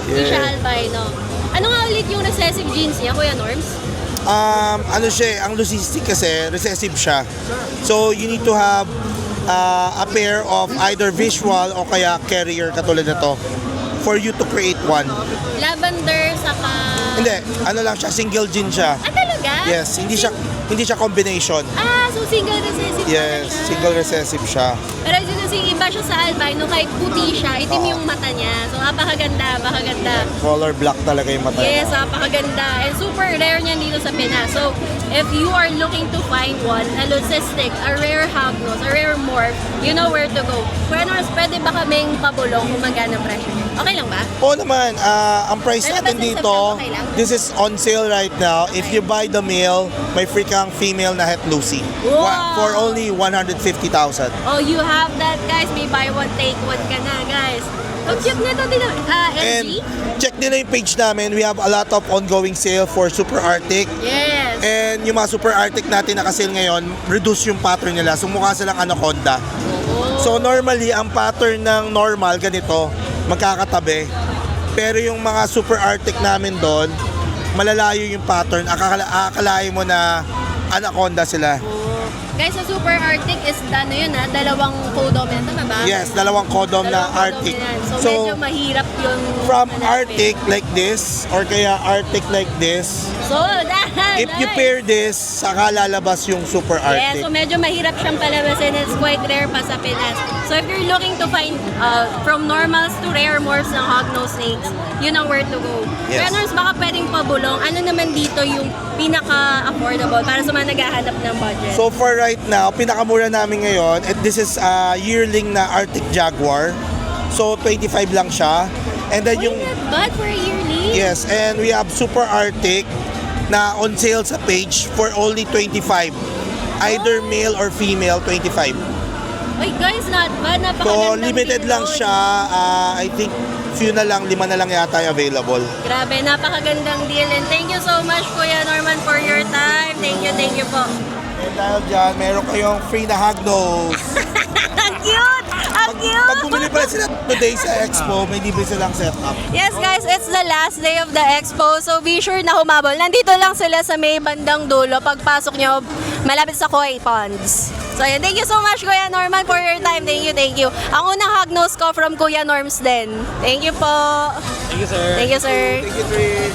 Hindi siya albino. Ano nga ulit yung recessive genes niya, Kuya Norms? Ano siya, ang leucistic kasi, recessive siya. So, you need to have a pair of either visual o kaya carrier katulad na to for you to create one. Lavender, saka... Hindi, ano lang siya, single gene siya. Ah, talaga? Yes, hindi siya combination. Ah, so single recessive Yes, pala siya. single recessive siya. Pero kasi iba siya sa albino, kahit puti siya, itim yung mata niya. So, napakaganda. Color black talaga yung mata. Yes, napakaganda. And super rare niyan dito sa Pinas. So, if you are looking to find one, a leucistic, a rare hognose, a rare morph, you know where to go. Kuya Norms, pwede ba kaming pabulong kung magkano presyo niya? Okay lang ba? Oo naman, ang price Pero natin basta dito, okay lang? this is on sale right now. If you buy the male, may free kang female na Het Lucy. Wow! For only 150,000. Oh, you have that, guys. May buy one, take one ka na, guys. Ang cute nito din. And LG? check din na yung page namin. We have a lot of ongoing sale for Super Arctic. Yes. And yung mga Super Arctic natin naka-sale ngayon, reduce yung pattern nila. So mukha silang anaconda. Oo. So normally, ang pattern ng normal, ganito, magkakatabi. Pero yung mga Super Arctic namin doon, malalayo yung pattern. Akalain mo na anaconda sila. Guys, sa Super Arctic is ano yun dalawang co-dominant, tama ba? Yes, dalawang codom na Dalawang Arctic. co-dominant. So, medyo mahirap yung From hanapin. Arctic like this, or kaya Arctic like this, So, if you pair this, saka lalabas yung Super Yes, Arctic. so medyo mahirap siyang palabasin. It's quite rare pa sa Pinas. So if you're looking to find from normals to rare morphs ng hognose snakes, yun ang where to go. Yes. Kaya Norms, baka pwedeng pabulong. Ano naman dito yung pinaka-affordable para sa mga naghahanap ng budget? So for right now, pinakamura namin ngayon, this is a yearling na Arctic Jaguar. So 25 lang siya. And then yung not bad for a yearly. yes, and we have Super Arctic na on sale sa page for only 25. Either male or female, 25. Uy guys, not bad. So Napakagandang limited lang deal. siya. I think few na lang, 5 na lang yata available. Grabe, napakagandang deal. And thank you so much, Kuya Norman, for your time. Thank you po. And dahil dyan, meron kayong free na hognose. Ang cute! Ang cute! Pag bumili pala sila today sa expo, may libre silang setup. Yes guys, it's the last day of the expo, so be sure na humabol. Nandito lang sila sa may bandang dulo. Pagpasok nyo, malapit sa Koi Ponds. So yun, thank you so much Kuya Norman for your time. Thank you. Ang unang hognose ko from Kuya Norms din. Thank you po. Thank you, sir. Thank you, sir. Thank you, Trin.